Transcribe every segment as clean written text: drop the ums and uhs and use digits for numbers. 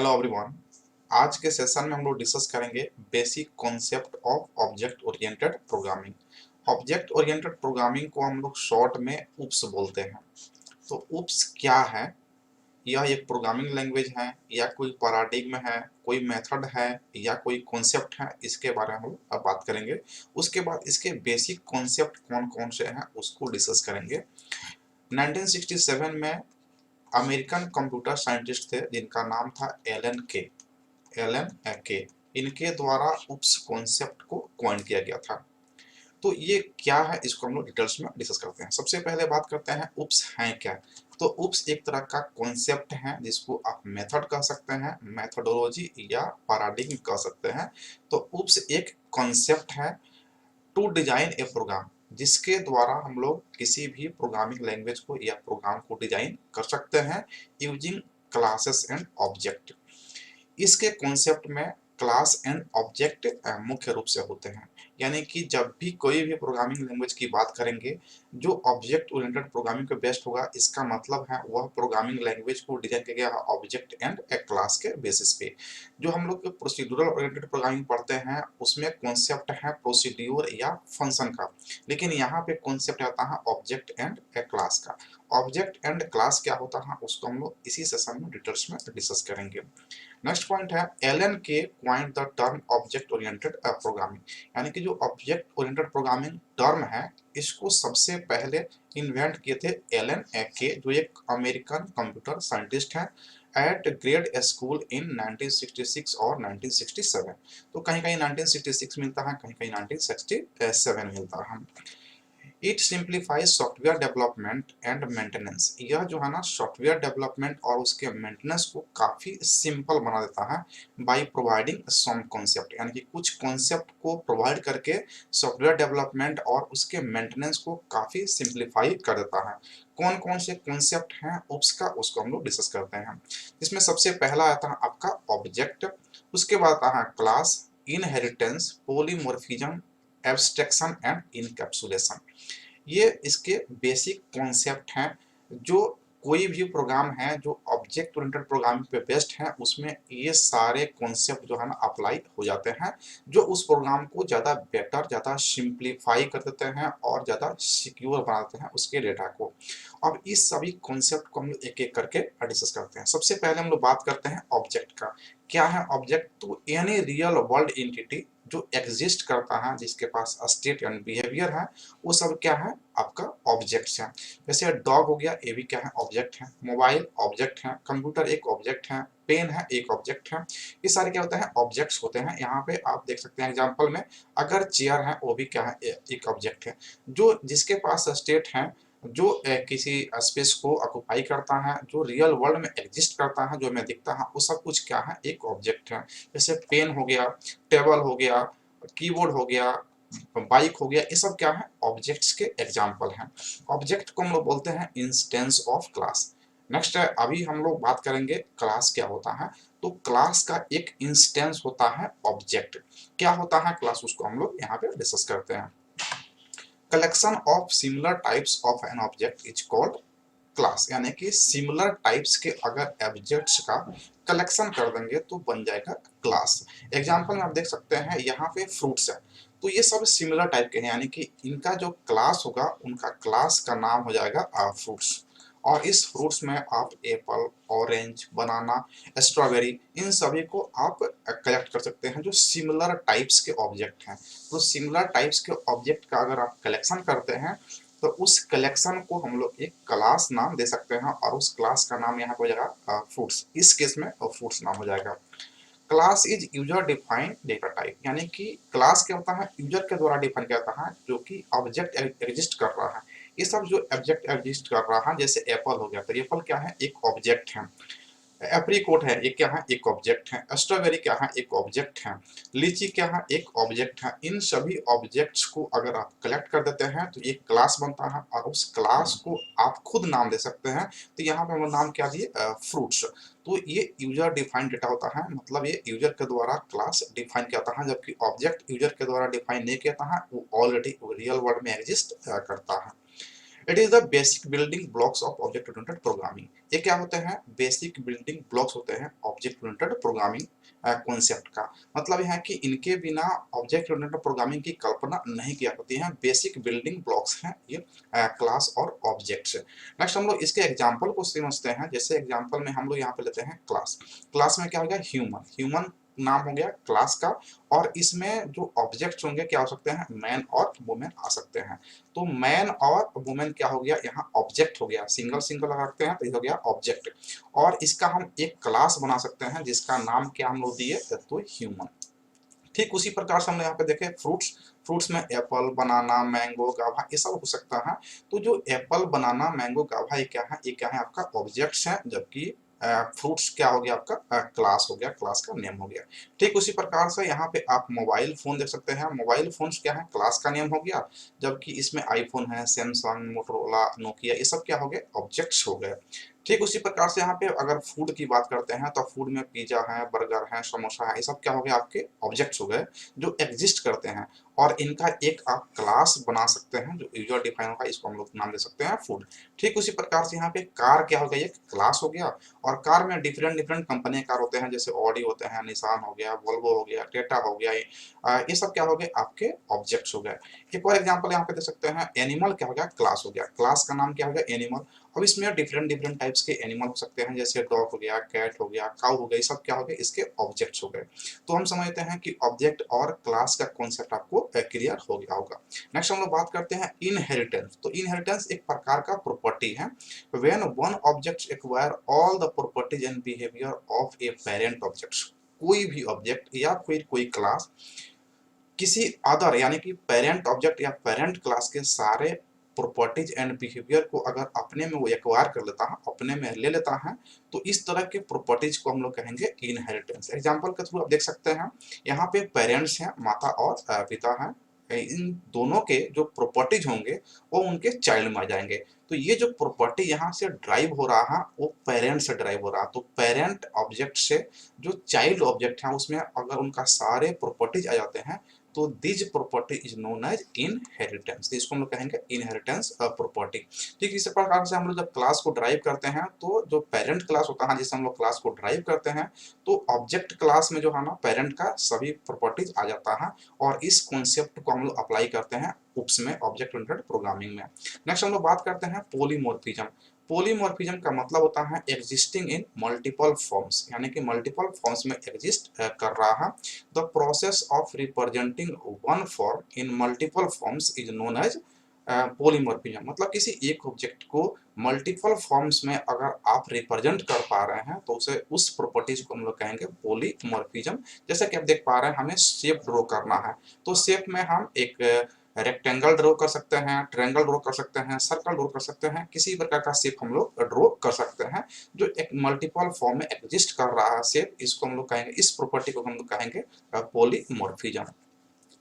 Hello everyone. आज के session में हम लोग डिस्कस करेंगे basic concept of object oriented programming. Object oriented programming को हम लोग शॉर्ट में उप्स बोलते हैं। तो उप्स क्या है? यह एक प्रोग्रामिंग लैंग्वेज है या कोई पैराडिग्म है, कोई मेथड है या कोई कॉन्सेप्ट है, इसके बारे में हम लोग अब बात करेंगे। उसके बाद इसके बेसिक कॉन्सेप्ट कौन कौन से हैं उसको डिस्कस करेंगे। 1967 में अमेरिकन कंप्यूटर साइंटिस्ट थे जिनका नाम था एलन के। इनके द्वारा उप्स कॉन्सेप्ट को कॉइन किया गया था। तो ये क्या है इसको हम लोग डिटेल्स में डिस्कस करते हैं। सबसे पहले बात करते हैं उप्स हैं क्या। तो उप्स एक तरह का कॉन्सेप्ट है जिसको आप मेथड कह सकते हैं, मेथोडोलॉजी या पैराडिग्म कह सकते हैं। तो उप्स एक कॉन्सेप्ट है टू डिजाइन ए प्रोग्राम, जिसके द्वारा हम लोग किसी भी प्रोग्रामिंग लैंग्वेज को या प्रोग्राम को डिजाइन कर सकते हैं यूजिंग क्लासेस एंड ऑब्जेक्ट। इसके कॉन्सेप्ट में क्लास एंड ऑब्जेक्ट मुख्य रूप से होते हैं। यानी कि जब भी कोई भी प्रोग्रामिंग लैंग्वेज की बात करेंगे जो ऑब्जेक्ट ओरिएंटेड प्रोग्रामिंग पे बेस्ड होगा, इसका मतलब है वह प्रोग्रामिंग लैंग्वेज को डिजाइन किया गया है ऑब्जेक्ट एंड ए क्लास के बेसिस पे। जो हम लोग प्रोसीड्यूरल ओरिएंटेड प्रोग्रामिंग पढ़ते हैं उसमें कॉन्सेप्ट है प्रोसीड्यूर या फंक्शन का, लेकिन यहाँ पे कॉन्सेप्ट आता है ऑब्जेक्ट एंड ए क्लास का। ऑब्जेक्ट एंड क्लास क्या होता है उसको हम लोग इसी सेशन में डिटेल्स में डिस्कस करेंगे। नेक्स्ट पॉइंट है एलन के coined the term object oriented programming. यानी कि जो ऑब्जेक्ट ओरिएंटेड प्रोग्रामिंग टर्म है इसको सबसे पहले इन्वेंट किए थे एलन के, जो एक अमेरिकन कंप्यूटर साइंटिस्ट हैं एट ग्रेड स्कूल इन 1966 और 1967। तो कहीं कहीं 1966 मिलता है, कहीं कहीं 1967 मिलता है। It simplifies software development and maintenance. यह जो है ना सॉफ्टवेयर डेवलपमेंट और उसके मेंटेनेंस को काफ़ी सिंपल बना देता है बाय प्रोवाइडिंग सम कॉन्सेप्ट। यानी कि कुछ कॉन्सेप्ट को प्रोवाइड करके सॉफ्टवेयर डेवलपमेंट और उसके मेंटेनेंस को काफ़ी सिंप्लीफाई कर देता है। कौन कौन से कॉन्सेप्ट हैं उप्स का उसको हम लोग डिस्कस करते हैं। इसमें सबसे पहला आता है आपका ऑब्जेक्ट, उसके बाद आता है class, inheritance, polymorphism, abstraction and encapsulation. ये इसके बेसिक कॉन्सेप्ट हैं। जो कोई भी प्रोग्राम है जो ऑब्जेक्ट ओरिएंटेड प्रोग्रामिंग पे बेस्ड है उसमें ये सारे कॉन्सेप्ट जो है ना अप्लाई हो जाते हैं, जो उस प्रोग्राम को ज़्यादा बेटर, ज़्यादा सिंप्लीफाई कर देते हैं और ज़्यादा सिक्योर बना देते हैं उसके डेटा को। अब इस सभी कॉन्सेप्ट को हम लोग एक एक करके डिस्कस करते हैं। सबसे पहले हम लोग बात करते हैं ऑब्जेक्ट का। क्या है ऑब्जेक्ट? तो एनी रियल वर्ल्ड एंटिटी जो एग्जिस्ट करता है, जिसके पास स्टेट एंड बिहेवियर है, वो सब क्या है आपका ऑब्जेक्ट्स हैं। जैसे डॉग हो गया, ये भी क्या है ऑब्जेक्ट है। मोबाइल ऑब्जेक्ट है, कंप्यूटर एक ऑब्जेक्ट है, पेन है एक ऑब्जेक्ट है। ये सारे क्या होते हैं ऑब्जेक्ट्स होते हैं। यहाँ पे आप देख सकते हैं एग्जांपल में, अगर चेयर है वो भी क्या है एक ऑब्जेक्ट है। जो जिसके पास स्टेट है, जो किसी स्पेस को ऑक्युपाई करता है, जो रियल वर्ल्ड में एग्जिस्ट करता है, जो हमें दिखता है, वो सब कुछ क्या है एक ऑब्जेक्ट है। जैसे पेन हो गया, टेबल हो गया, कीबोर्ड हो गया, बाइक हो गया, ये सब क्या है ऑब्जेक्ट्स के एग्जाम्पल हैं। ऑब्जेक्ट को हम लोग बोलते हैं इंस्टेंस ऑफ क्लास। नेक्स्ट है, अभी हम लोग बात करेंगे क्लास क्या होता है। तो क्लास का एक इंस्टेंस होता है ऑब्जेक्ट। क्या होता है क्लास, उसको हम लोग यहाँ पे डिस्कस करते हैं। Collection of similar types of an object is called class. यानी कि सिमिलर टाइप्स के अगर ऑब्जेक्ट्स का कलेक्शन कर देंगे तो बन जाएगा क्लास। एग्जांपल में आप देख सकते हैं यहाँ पे फ्रूट्स है, तो ये सब सिमिलर टाइप के हैं, यानी कि इनका जो क्लास होगा उनका क्लास का नाम हो जाएगा फ्रूट्स। और इस फ्रूट्स में आप एप्पल, ऑरेंज, बनाना, स्ट्रॉबेरी, इन सभी को आप कलेक्ट कर सकते हैं जो सिमिलर टाइप्स के ऑब्जेक्ट हैं। तो सिमिलर टाइप्स के ऑब्जेक्ट का अगर आप कलेक्शन करते हैं तो उस कलेक्शन को हम लोग एक क्लास नाम दे सकते हैं और उस क्लास का नाम यहाँ पे हो जाएगा फ्रूट्स। इस केस में फ्रूट्स नाम हो जाएगा। Class is user defined data type. यानी कि क्लास क्या होता है यूजर के द्वारा डिफाइन किया जाता है जो कि ऑब्जेक्ट एग्जिस्ट कर रहा है। ये सब जो ऑब्जेक्ट एग्जिस्ट कर रहा है, जैसे एप्पल हो गया, तो एप्पल क्या है एक ऑब्जेक्ट है। एप्रिकॉट है, ये क्या है एक ऑब्जेक्ट है। स्ट्रॉबेरी क्या है एक ऑब्जेक्ट है। लीची क्या है एक ऑब्जेक्ट है। इन सभी ऑब्जेक्ट्स को अगर आप कलेक्ट कर देते हैं तो एक क्लास बनता है और उस क्लास को आप खुद नाम दे सकते हैं। तो यहाँ पे हम नाम क्या दिए फ्रूट्स। तो ये यूजर डिफाइंड डेटा होता है, मतलब ये यूजर के द्वारा क्लास डिफाइन किया जाता है, जबकि ऑब्जेक्ट यूजर के द्वारा डिफाइन नहीं किया जाता है, वो ऑलरेडी रियल वर्ल्ड में एग्जिस्ट करता है। It is the basic building blocks of object oriented programming. ये क्या होते हैं? बेसिक बिल्डिंग ब्लॉक्स होते हैं ऑब्जेक्ट ओरिएंटेड प्रोग्रामिंग कॉन्सेप्ट का। मतलब यह है कि इनके बिना ऑब्जेक्ट ओरिएंटेड प्रोग्रामिंग की कल्पना नहीं किया जाती है। बेसिक बिल्डिंग ब्लॉक्स हैं ये क्लास और ऑब्जेक्ट्स। नेक्स्ट हम लोग इसके एग्जांपल को समझते हैं। जैसे एग्जांपल में हम लोग यहाँ पे लेते हैं क्लास। क्लास में क्या हो गया? ह्यूमन। ह्यूमन नाम हो गया क्लास का, और इसमें जो ऑब्जेक्ट्स होंगे क्या हो सकते हैं? मैन और वुमेन आ सकते हैं। तो मैन और वुमेन क्या हो गया? यहाँ ऑब्जेक्ट हो गया। सिंगल सिंगल रखते हैं तो ये हो गया ऑब्जेक्ट। और इसका हम एक क्लास बना सकते हैं जिसका नाम क्या हम लोग दिए? तो ह्यूमन। ठीक उसी प्रकार से हमने यहाँ पे देखे फ्रूट्स। फ्रूट्स में एप्पल, बनाना, मैंगो, गावा ये सब हो सकता है। तो जो एप्पल, बनाना, मैंगो, गावा ये क्या है? ये क्या है? आपका ऑब्जेक्ट्स हैं, जबकि फ्रूट्स क्या हो गया? आपका क्लास हो गया, क्लास का नेम हो गया। ठीक उसी प्रकार से यहाँ पे आप मोबाइल फोन देख सकते हैं। मोबाइल फोन्स क्या है? क्लास का नेम हो गया, जबकि इसमें आईफोन है, सैमसंग, मोटरोला, नोकिया ये सब क्या हो गए? ऑब्जेक्ट्स हो गए। ठीक उसी प्रकार से यहाँ पे अगर फूड की बात करते हैं तो फूड में पिज्जा है, बर्गर है, समोसा है, ये सब क्या हो गए? आपके ऑब्जेक्ट्स हो गए जो एग्जिस्ट करते हैं, और इनका एक आप क्लास बना सकते हैं जो यूजर डिफाइन होगा। इसको हम लोग नाम दे सकते हैं फूड। ठीक उसी प्रकार से यहाँ पे कार क्या हो गया? एक क्लास हो गया, और कार में डिफरेंट डिफरेंट कंपनी कार होते हैं, जैसे ऑडी होते हैं, निसान हो गया, वोल्वो हो गया, टेटा हो गया। ये सब क्या हो गए? आपके ऑब्जेक्ट्स हो गए। एक और एग्जाम्पल यहाँ पे दे सकते हैं। एनिमल क्या हो गया? क्लास हो गया। क्लास का नाम क्या हो गया? एनिमल। अब इसमें डिफरेंट डिफरेंट टाइप्स के एनिमल हो सकते हैं, जैसे डॉग हो गया, कैट हो गया, काउ हो गया, सब क्या हो गए? इसके ऑब्जेक्ट्स हो गए। तो हम समझते हैं कि ऑब्जेक्ट और क्लास का कॉन्सेप्ट आपको क्लियर हो गया होगा। नेक्स्ट हम लोग बात करते हैं इनहेरिटेंस। तो इनहेरिटेंस एक प्रकार का प्रॉपर्टी है। When one object acquire all the properties and behaviour of a parent object. कोई भी ऑब्जेक्ट या फिर कोई क्लास किसी अदर यानी कि पेरेंट ऑब्जेक्ट या पेरेंट क्लास के सारे प्रॉपर्टीज एंड बिहेवियर को अगर अपने में वो एक्वायर कर लेता है, अपने में ले लेता है, तो इस तरह के प्रॉपर्टीज को हम लोग कहेंगे इनहेरिटेंस। एग्जांपल के थ्रू आप देख सकते हैं, यहाँ पे पेरेंट्स हैं, माता और पिता हैं। इन दोनों के जो प्रॉपर्टीज होंगे वो उनके चाइल्ड में आ जाएंगे। तो ये जो प्रॉपर्टी यहाँ से ड्राइव हो रहा है वो पेरेंट से ड्राइव हो रहा है। तो पेरेंट ऑब्जेक्ट से जो चाइल्ड ऑब्जेक्ट है उसमें अगर उनका सारे प्रॉपर्टीज आ जाते हैं, तो this property is known as inheritance. इसको हम लोग कहेंगे इनहेरिटेंस प्रॉपर्टी। ठीक इसी प्रकार से हम लोग जब क्लास को ड्राइव करते हैं, तो जो पेरेंट क्लास होता है जिससे हम लोग क्लास को ड्राइव करते हैं, तो ऑब्जेक्ट क्लास में जो है ना पेरेंट का सभी प्रॉपर्टीज आ जाता है, और इस कॉन्सेप्ट को हम लोग अप्लाई करते हैं उप्स में, ऑब्जेक्ट ओरिएंटेड प्रोग्रामिंग में। नेक्स्ट हम लोग बात करते हैं पॉलीमॉर्फिज्म। पॉलीमॉर्फिज्म का मतलब होता है एग्जिस्टिंग इन मल्टीपल फॉर्म्स, यानी कि मल्टीपल फॉर्म्स में एग्जिस्ट कर रहा है। The process of representing one form in multiple forms is known as polymorphism. मतलब किसी एक ऑब्जेक्ट को मल्टीपल फॉर्म्स में अगर आप रिप्रेजेंट कर पा रहे हैं तो उसे उस प्रॉपर्टीज को हम लोग कहेंगे पॉलीमॉर्फिज्म। जैसे कि आप देख पा रहे हैं, हमें शेप ड्रॉ करना है, तो शेप में हम एक रेक्टेंगल ड्रॉ कर सकते हैं, ट्रायंगल ड्रॉ कर सकते हैं, सर्कल ड्रॉ कर सकते हैं, किसी प्रकार का शेप हम लोग ड्रॉ कर सकते हैं जो एक मल्टीपल फॉर्म में एग्जिस्ट कर रहा है शेप। इसको हम लोग कहेंगे, इस प्रॉपर्टी को हम लोग कहेंगे पॉलीमॉर्फिज्म।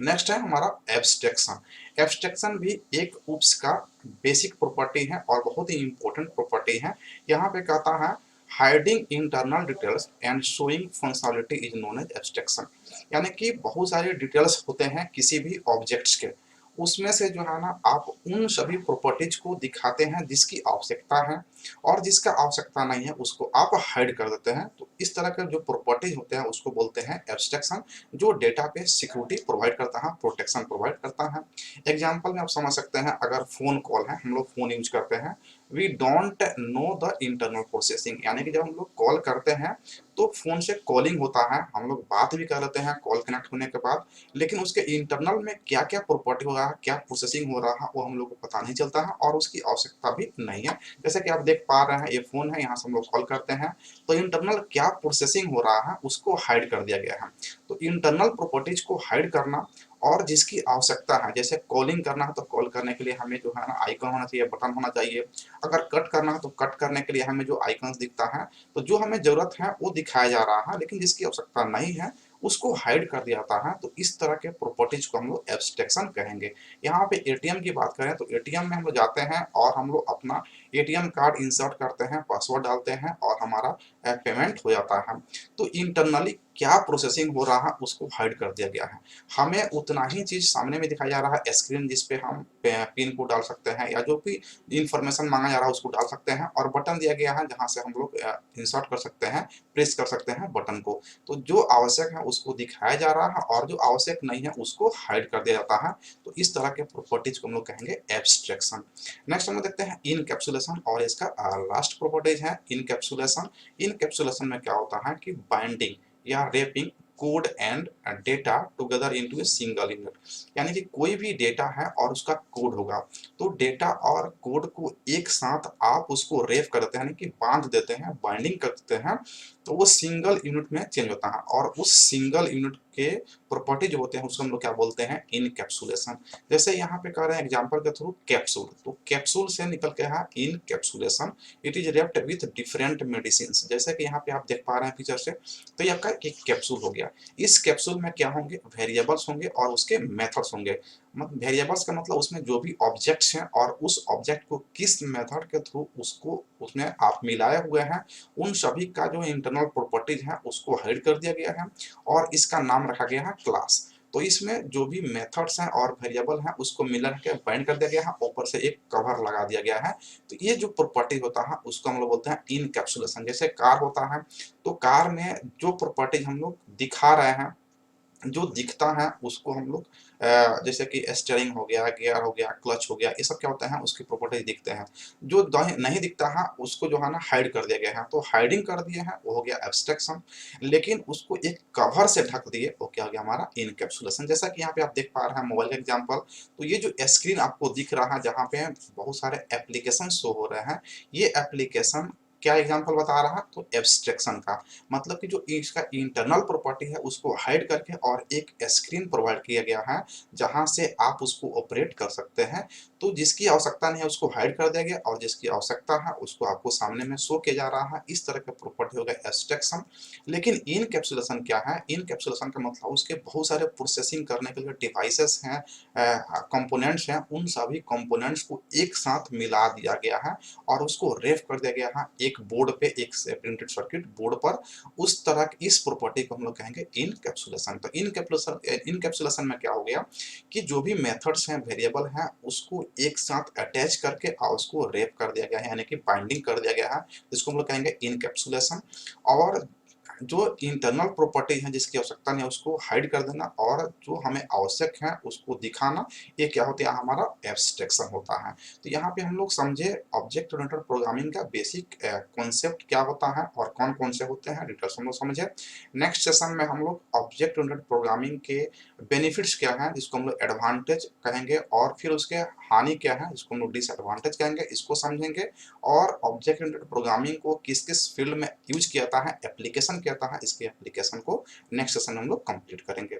नेक्स्ट है हमारा एब्स्ट्रैक्शन। एब्स्ट्रैक्शन भी एक उप्स का बेसिक प्रॉपर्टी है और बहुत ही इंपॉर्टेंट प्रॉपर्टी है। यहाँ पे कहता है hiding internal details and showing functionality is known as abstraction. यानी कि बहुत सारे डिटेल्स होते हैं किसी भी ऑब्जेक्ट्स के, उसमें से जो है ना आप उन सभी प्रॉपर्टीज को दिखाते हैं जिसकी आवश्यकता है, और जिसका आवश्यकता नहीं है उसको आप हाइड कर देते हैं। तो इस तरह के जो प्रॉपर्टीज होते हैं उसको बोलते हैं एब्स्ट्रैक्शन, जो डेटा पे सिक्योरिटी प्रोवाइड करता है, प्रोटेक्शन प्रोवाइड करता है। एग्जांपल में आप समझ सकते हैं, अगर फोन कॉल है, हम लोग फोन यूज करते हैं, we don't know the internal processing, यानी कि जब हम लोग कॉल करते हैं तो फोन से कॉलिंग होता है, हम लोग बात भी कर लेते हैं कॉल कनेक्ट होने के बाद, लेकिन उसके इंटरनल में क्या क्या प्रॉपर्टी हो रहा है, क्या प्रोसेसिंग हो रहा है, वो हम लोग को पता नहीं चलता है, और उसकी आवश्यकता भी नहीं है। जैसे कि आप देख पा रहे हैं, ये फोन है, यहाँ से हम लोग कॉल करते हैं, तो इंटरनल क्या प्रोसेसिंग हो रहा है उसको हाइड कर दिया गया है। तो इंटरनल प्रॉपर्टीज को हाइड करना, और जिसकी आवश्यकता है, जैसे कॉलिंग करना है तो कॉल करने के लिए हमें जो है ना आइकन होना चाहिए, बटन होना चाहिए। अगर कट करना है तो कट करने के लिए हमें जो आइकन्स दिखता है, तो जो हमें जरूरत है वो दिखाया जा रहा है, लेकिन जिसकी आवश्यकता नहीं है उसको हाइड कर दिया जाता है। तो इस तरह के प्रॉपर्टीज को हम लोग एब्स्ट्रैक्शन कहेंगे। यहाँ पे एटीएम की बात करें तो एटीएम में हम लोग जाते हैं और हम लोग अपना एटीएम कार्ड इंसर्ट करते हैं, पासवर्ड डालते हैं और हमारा पेमेंट हो जाता है। तो इंटरनली क्या प्रोसेसिंग हो रहा है उसको हाइड कर दिया गया है। हमें उतना ही चीज़ सामने में दिखाया जा रहा है, स्क्रीन जिस पे हम पिन को डाल सकते हैं या जो भी इंफॉर्मेशन मांगा जा रहा है उसको डाल सकते हैं, और बटन दिया गया है जहाँ से हम लोग इंसर्ट कर सकते हैं, प्रेस कर सकते हैं बटन को। तो जो आवश्यक है उसको दिखाया जा रहा है और जो आवश्यक नहीं है उसको हाइड कर दिया जाता है। तो इस तरह के प्रॉपर्टीज को हम लोग कहेंगे एब्स्ट्रैक्शन। नेक्स्ट हम लोग देखते हैं इनकैप्सुलेशन, और इसका लास्ट प्रॉपर्टीज है इनकैप्सुलेशन। इनकैप्सुलेशन में क्या होता है कि बाइंडिंग या wrapping code and data together into a single unit, यानी कि कोई भी डेटा है और उसका कोड होगा, तो डेटा और कोड को एक साथ आप उसको रैप कर देते हैं, यानी कि बांध देते हैं, बाइंडिंग कर देते हैं, तो वो सिंगल यूनिट में चेंज होता है, और उस सिंगल यूनिट के प्रॉपर्टी जो होते हैं उसको हम लोग क्या बोलते हैं, इनकैप्सुलेशन। जैसे यहाँ पे कह रहे हैं एग्जांपल के थ्रू कैप्सूल, तो कैप्सूल से निकल के है encapsulation, it is wrapped with different medicine. जैसे कि यहाँ पे आप देख पा रहे हैं पिक्चर से, तो ये आपका एक कैप्सूल हो गया। इस कैप्सूल में क्या होंगे, वेरिएबल्स होंगे और उसके मेथड्स होंगे। मतलब वेरिएबल्स का मतलब उसमें जो भी ऑब्जेक्ट्स हैं और उस ऑब्जेक्ट को किस मेथड के थ्रू उसको उसमें आप मिलाए हुए हैं, उन सभी का जो इंटरनल प्रॉपर्टीज है उसको हाइड कर दिया गया है, और इसका नाम रखा गया है क्लास। तो इसमें जो भी मेथड्स हैं और वेरिएबल हैं उसको मिला के बाइंड कर दिया गया है, ऊपर से एक कवर लगा दिया गया है। तो ये जो प्रॉपर्टी होता है उसको हम लोग बोलते हैं इनकैप्सुलेशन। जैसे कार होता है, तो कार में जो प्रॉपर्टीज हम लोग दिखा रहे हैं, जो दिखता है उसको हम लोग जैसे कि स्टीयरिंग हो गया, गियर हो गया, क्लच हो गया, ये सब क्या होता है उसकी प्रॉपर्टीज दिखते हैं। जो नहीं दिखता है उसको जो है ना हाइड कर दिया गया है, तो हाइडिंग कर दिए हैं वो हो गया एब्स्ट्रैक्शन। लेकिन उसको एक कवर से ढक दिए वो क्या हो गया हमारा इनकैप्सुलेशन। जैसा कि यहाँ पे आप देख पा रहे हैं मोबाइल का एग्जाम्पल, तो ये जो स्क्रीन आपको दिख रहा है जहाँ पे बहुत सारे एप्लीकेशन शो हो रहे हैं, ये एप्लीकेशन क्या एग्जांपल बता रहा है, तो एब्स्ट्रैक्शन का मतलब कि जो इसका इंटरनल प्रॉपर्टी है उसको हाइड करके और एक स्क्रीन प्रोवाइड किया गया है जहां से आप उसको ऑपरेट कर सकते हैं। तो जिसकी आवश्यकता नहीं है उसको हाइड कर दिया गया, और जिसकी आवश्यकता है उसको आपको सामने में शो किया जा रहा है। इस तरह का प्रॉपर्टी होगा एब्स्ट्रैक्शन। लेकिन इनकैप्सुलेशन क्या है, इनकैप्सुलेशन का मतलब उसके बहुत सारे प्रोसेसिंग करने के लिए डिवाइसेस हैं, कंपोनेंट्स हैं, उन सभी कंपोनेंट्स को एक साथ मिला दिया गया है और उसको रेफ कर दिया गया है एक बोर्ड पे, एक प्रिंटेड सर्किट बोर्ड पर। उस तरह इस प्रॉपर्टी को हम लोग कहेंगे इनकैप्सुलेशन। तो इनकैप्सुलेशन में क्या हो गया कि जो भी मेथड्स हैं, वेरिएबल हैं, उसको एक साथ अटैच करके और उसको रेप कर दिया गया है, यानी कि बाइंडिंग कर दिया गया है, जिसको हम लोग कहेंगे इनकैप्सुलेशन। और जो इंटरनल प्रॉपर्टी है जिसकी आवश्यकता नहीं है उसको हाइड कर देना, और जो हमें आवश्यक है उसको दिखाना, ये क्या होता है हमारा एब्स्ट्रैक्शन होता है। तो यहाँ पे हम लोग समझे ऑब्जेक्ट ओरिएंटेड प्रोग्रामिंग का बेसिक कॉन्सेप्ट क्या होता है और कौन कौन से होते हैं, डिटेल्स हम लोग समझे। नेक्स्ट सेशन में हम लोग ऑब्जेक्ट ओरिएंटेड प्रोग्रामिंग के बेनिफिट्स क्या हैं जिसको हम लोग एडवांटेज कहेंगे, और फिर उसके हानि क्या है जिसको हम लोग डिसएडवांटेज कहेंगे, इसको समझेंगे। और ऑब्जेक्ट ओरिएंटेड प्रोग्रामिंग को किस किस फील्ड में यूज किया जाता है, एप्लीकेशन किया जाता है, इसके एप्लीकेशन को नेक्स्ट सेशन में हम लोग कंप्लीट करेंगे।